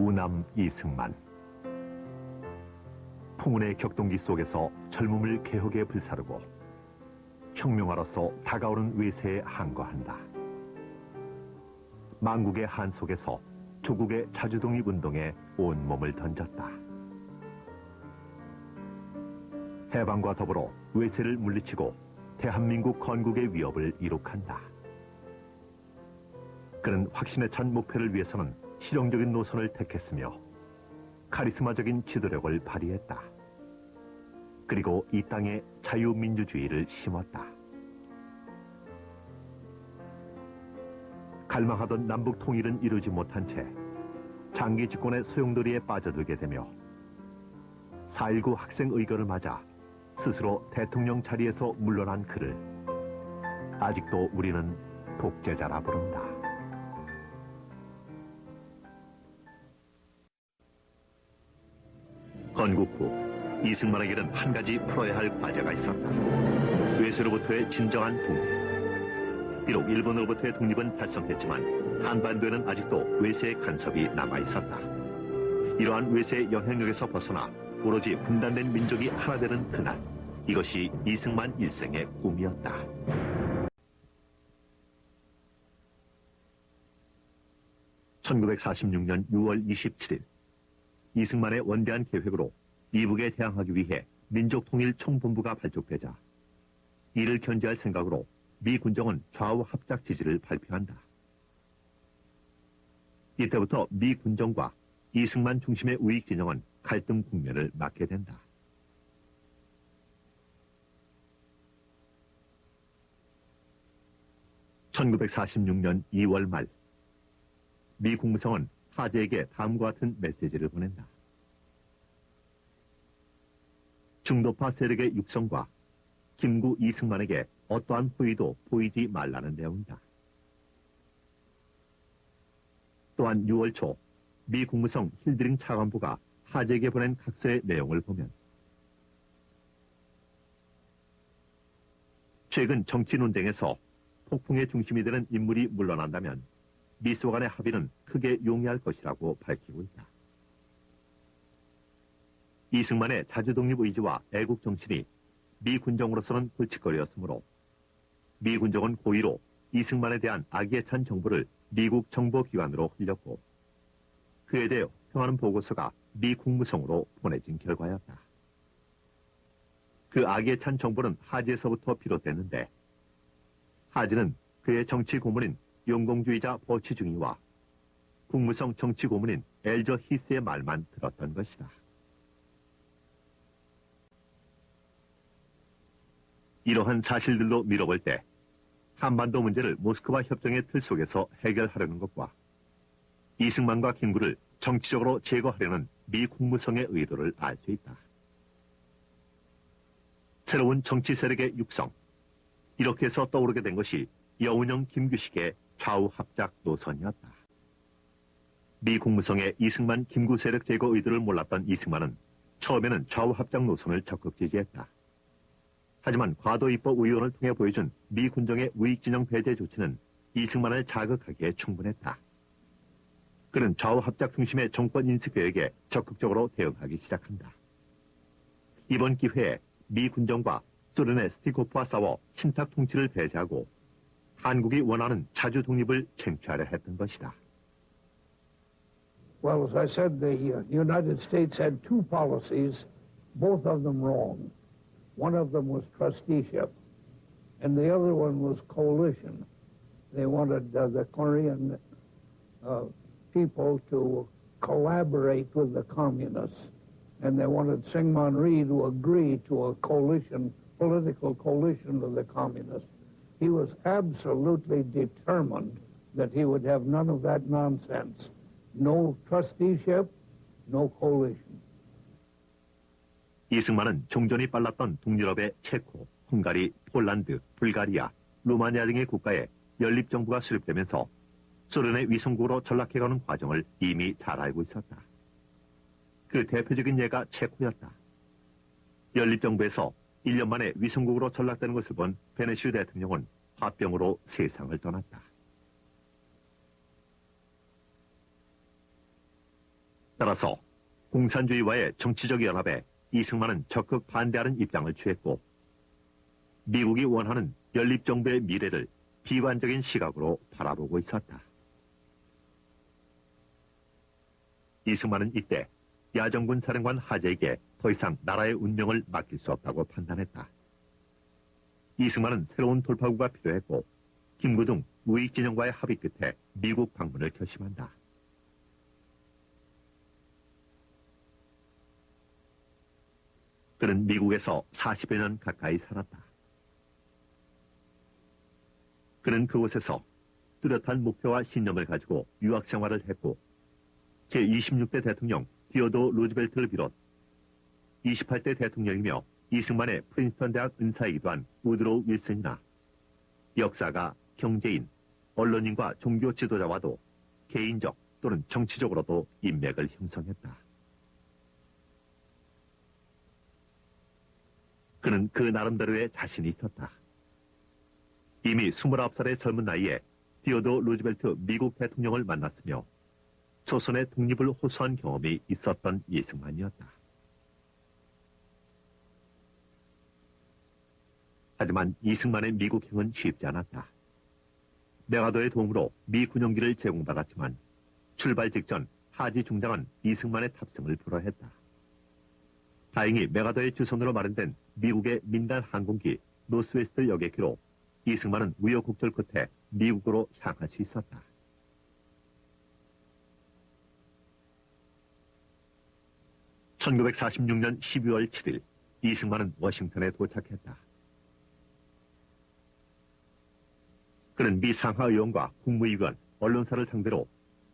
우남 이승만. 풍운의 격동기 속에서 젊음을 개혁에 불사르고 혁명가로서 다가오는 외세에 항거한다. 망국의 한 속에서 조국의 자주독립 운동에 온몸을 던졌다. 해방과 더불어 외세를 물리치고 대한민국 건국의 위협을 이룩한다. 그는 확신에 찬 목표를 위해서는 실용적인 노선을 택했으며 카리스마적인 지도력을 발휘했다. 그리고 이 땅에 자유민주주의를 심었다. 갈망하던 남북 통일은 이루지 못한 채 장기 집권의 소용돌이에 빠져들게 되며 4.19 학생 의거를 맞아 스스로 대통령 자리에서 물러난 그를 아직도 우리는 독재자라 부른다. 건국 후 이승만에게는 한 가지 풀어야 할 과제가 있었다. 외세로부터의 진정한 독립. 비록 일본으로부터의 독립은 달성했지만 한반도에는 아직도 외세의 간섭이 남아있었다. 이러한 외세의 영향력에서 벗어나 오로지 분단된 민족이 하나 되는 그날, 이것이 이승만 일생의 꿈이었다. (1946년 6월 27일) 이승만의 원대한 계획으로 이북에 대항하기 위해 민족통일총본부가 발족되자 이를 견제할 생각으로 미 군정은 좌우 합작 지지를 발표한다. 이때부터 미 군정과 이승만 중심의 우익 진영은 갈등 국면을 맞게 된다. (1946년 2월) 말 미 국무성은 하재에게 다음과 같은 메시지를 보낸다. 중도파 세력의 육성과 김구 이승만에게 어떠한 호의도 보이지 말라는 내용이다. 또한 6월 초 미 국무성 힐드링 차관보가 하재에게 보낸 각서의 내용을 보면 최근 정치 논쟁에서 폭풍의 중심이 되는 인물이 물러난다면 미소 간의 합의는 크게 용이할 것이라고 밝히고 있다. 이승만의 자주독립 의지와 애국 정신이 미 군정으로서는 골칫거리였으므로 미 군정은 고의로 이승만에 대한 악의에 찬 정보를 미국 정보기관으로 흘렸고 그에 대해 평하는 보고서가 미 국무성으로 보내진 결과였다. 그 악의에 찬 정보는 하지에서부터 비롯됐는데 하지는 그의 정치 고문인 용공주의자 버치중이와 국무성 정치 고문인 엘저 히스의 말만 들었던 것이다. 이러한 사실들로 미뤄볼 때 한반도 문제를 모스크바 협정의 틀 속에서 해결하려는 것과 이승만과 김구를 정치적으로 제거하려는 미 국무성의 의도를 알 수 있다. 새로운 정치 세력의 육성, 이렇게 해서 떠오르게 된 것이 여운형 김규식의 좌우 합작 노선이었다. 미 국무성의 이승만 김구 세력 제거 의도를 몰랐던 이승만은 처음에는 좌우 합작 노선을 적극 지지했다. 하지만 과도입법 의원을 통해 보여준 미 군정의 우익진영 배제 조치는 이승만을 자극하기에 충분했다. 그는 좌우 합작 중심의 정권 인수 계획에 적극적으로 대응하기 시작한다. 이번 기회에 미 군정과 소련의 스티코프와 싸워 신탁 통치를 배제하고 한국이 원하는 자주 독립을 쟁취하려 했던 것이다. Well, as I said, the United States had two policies, both of them wrong. One of them was trusteeship, and the other one was coalition. They wanted the Korean people to collaborate with the communists, and they wanted Syngman Rhee to agree to a coalition, political coalition with the communists. He was absolutely determined that he would have none of that nonsense. No trusteeship, no coalition. 이승만은 종전이 빨랐던 동유럽의 체코, 헝가리, 폴란드, 불가리아, 루마니아 등의 국가에 연립정부가 수립되면서 소련의 위성국으로 전락해가는 과정을 이미 잘 알고 있었다. 그 대표적인 예가 체코였다. 연립정부에서 1년 만에 위성국으로 전락되는 것을 본 베네슈 대통령은 화병으로 세상을 떠났다. 따라서 공산주의와의 정치적 연합에 이승만은 적극 반대하는 입장을 취했고 미국이 원하는 연립정부의 미래를 비관적인 시각으로 바라보고 있었다. 이승만은 이때 야정군 사령관 하재에게 더 이상 나라의 운명을 맡길 수 없다고 판단했다. 이승만은 새로운 돌파구가 필요했고 김구 등 우익 진영과의 합의 끝에 미국 방문을 결심한다. 그는 미국에서 40여 년 가까이 살았다. 그는 그곳에서 뚜렷한 목표와 신념을 가지고 유학 생활을 했고 제26대 대통령 디오도 루즈벨트를 비롯 28대 대통령이며 이승만의 프린스턴 대학 은사이기도 한 우드로우 윌슨이나 역사가, 경제인, 언론인과 종교 지도자와도 개인적 또는 정치적으로도 인맥을 형성했다. 그는 그 나름대로의 자신이 있었다. 이미 29살의 젊은 나이에 디오도 루즈벨트 미국 대통령을 만났으며 조선의 독립을 호소한 경험이 있었던 이승만이었다. 하지만 이승만의 미국행은 쉽지 않았다. 메가더의 도움으로 미 군용기를 제공받았지만 출발 직전 하지 중장은 이승만의 탑승을 불허했다. 다행히 메가더의 주선으로 마련된 미국의 민간 항공기 노스웨스트 여객기로 이승만은 우여곡절 끝에 미국으로 향할 수 있었다. (1946년 12월 7일) 이승만은 워싱턴에 도착했다. 그는 미 상하의원과 국무위원, 언론사를 상대로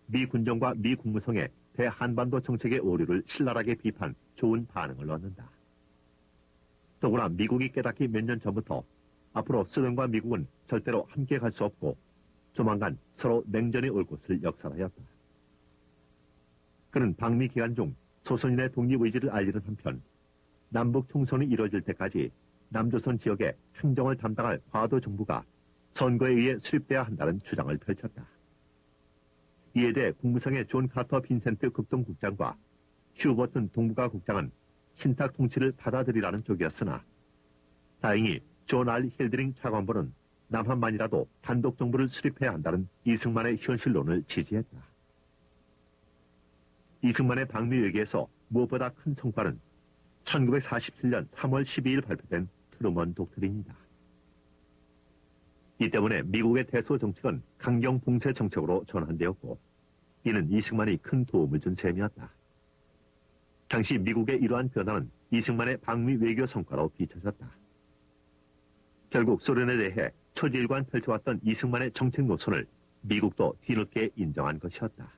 미 군정과 미 국무성의 대한반도 정책의 오류를 신랄하게 비판, 좋은 반응을 얻는다. 더구나 미국이 깨닫기 몇 년 전부터 앞으로 소련과 미국은 절대로 함께 갈 수 없고 조만간 서로 냉전이 올 것을 역설하였다. 그는 방미 기간 중 조선인의 독립의지를 알리는 한편 남북 총선이 이뤄질 때까지 남조선 지역의 행정을 담당할 과도 정부가 선거에 의해 수립돼야 한다는 주장을 펼쳤다. 이에 대해 국무성의 존 카터 빈센트 극동국장과 휴 버튼 동북아 국장은 신탁 통치를 받아들이라는 쪽이었으나 다행히 존 알 힐드링 차관보는 남한만이라도 단독 정부를 수립해야 한다는 이승만의 현실론을 지지했다. 이승만의 방미 외교에서 무엇보다 큰 성과는 1947년 3월 12일 발표된 트루먼 독트린이다. 이 때문에 미국의 대소 정책은 강경 봉쇄 정책으로 전환되었고 이는 이승만이 큰 도움을 준 셈이었다. 당시 미국의 이러한 변화는 이승만의 방미 외교 성과로 비춰졌다. 결국 소련에 대해 초지일관 펼쳐왔던 이승만의 정책 노선을 미국도 뒤늦게 인정한 것이었다.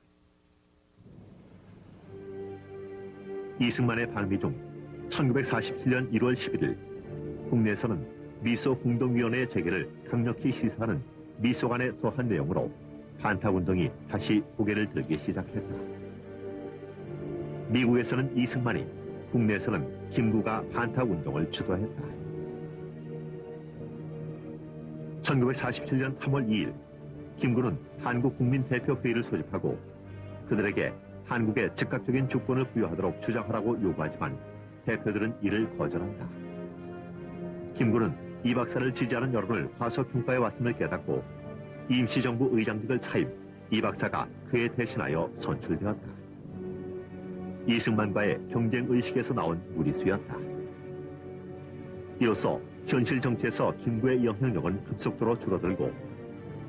이승만의 방미 중 1947년 1월 11일 국내에서는 미소 공동위원회 재개를 강력히 시사하는 미소간의 소한 내용으로 반탁운동이 다시 고개를 들기 시작했다. 미국에서는 이승만이, 국내에서는 김구가 반탁운동을 주도했다. 1947년 3월 2일 김구는 한국국민대표회의를 소집하고 그들에게 한국에 즉각적인 주권을 부여하도록 주장하라고 요구하지만 대표들은 이를 거절한다. 김구는 이 박사를 지지하는 여론을 과소평가해 왔음을 깨닫고 임시정부 의장직을 차임 이 박사가 그에 대신하여 선출되었다. 이승만과의 경쟁의식에서 나온 무리수였다. 이로써 현실 정치에서 김구의 영향력은 급속도로 줄어들고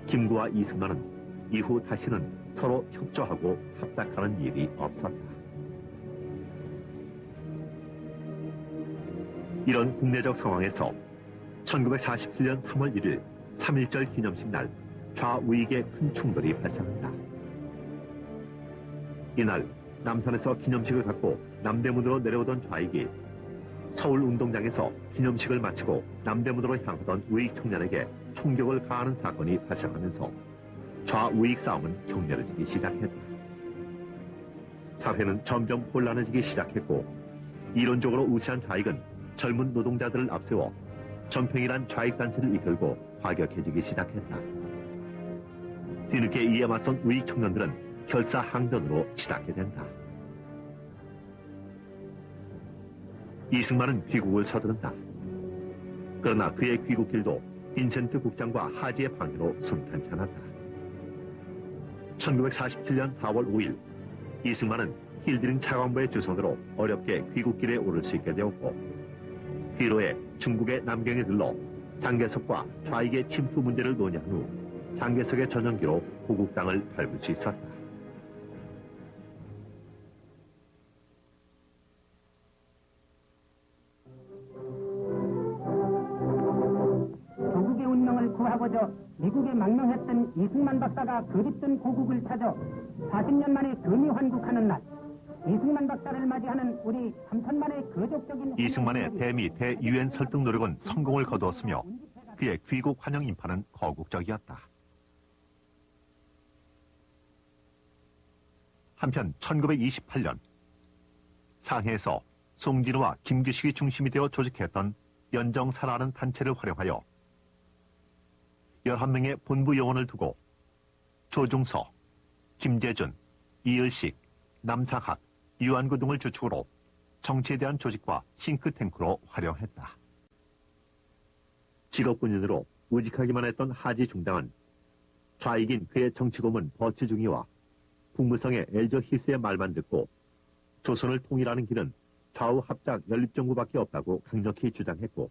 김구와 이승만은 이후 다시는 서로 협조하고 합작하는 일이 없었다. 이런 국내적 상황에서 1947년 3월 1일 3.1절 기념식 날 좌우익의 큰 충돌이 발생한다. 이날 남산에서 기념식을 갖고 남대문으로 내려오던 좌익이 서울운동장에서 기념식을 마치고 남대문으로 향하던 우익 청년에게 총격을 가하는 사건이 발생하면서 좌우익 싸움은 격렬해지기 시작했다. 사회는 점점 혼란해지기 시작했고 이론적으로 우세한 좌익은 젊은 노동자들을 앞세워 전평이란 좌익단체를 이끌고 과격해지기 시작했다. 뒤늦게 이에 맞선 우익 청년들은 결사항전으로 치닫게 된다. 이승만은 귀국을 서두른다. 그러나 그의 귀국길도 빈센트 국장과 하지의 방해로 순탄치 않았다. 1947년 4월 5일 이승만은 힐드링 차관보의 주선으로 어렵게 귀국길에 오를 수 있게 되었고, 뒤로에 중국의 남경에 들러 장개석과 좌익의 침투 문제를 논의한 후 장개석의 전용기로 호국당을 밟을 수 있었다. 조국의 운명을 구하고자 미국에 망명했던 이승만 박사가 그립던 고국을 찾아 40년 만에 금이환국하는 날, 이승만 박사를 맞이하는 우리 3천만의 거족적인 이승만의 대미 대유엔 설득 노력은 성공을 거두었으며 그의 귀국 환영 인파는 거국적이었다. 한편 1928년 상해에서 송진우와 김규식이 중심이 되어 조직했던 연정사라는 단체를 활용하여 11명의 본부 요원을 두고 조중서, 김재준, 이을식, 남상학, 유한구 등을 주축으로 정치에 대한 조직과 싱크탱크로 활용했다. 직업군인으로 우직하기만 했던 하지 중당은 좌익인 그의 정치고문 버치중이와 북무성의 엘저 히스의 말만 듣고 조선을 통일하는 길은 좌우 합작 연립정부밖에 없다고 강력히 주장했고,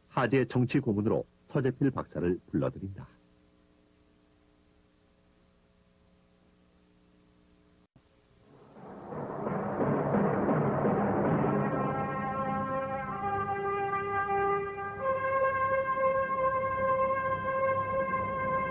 하지의 정치 고문으로 서재필 박사를 불러들인다.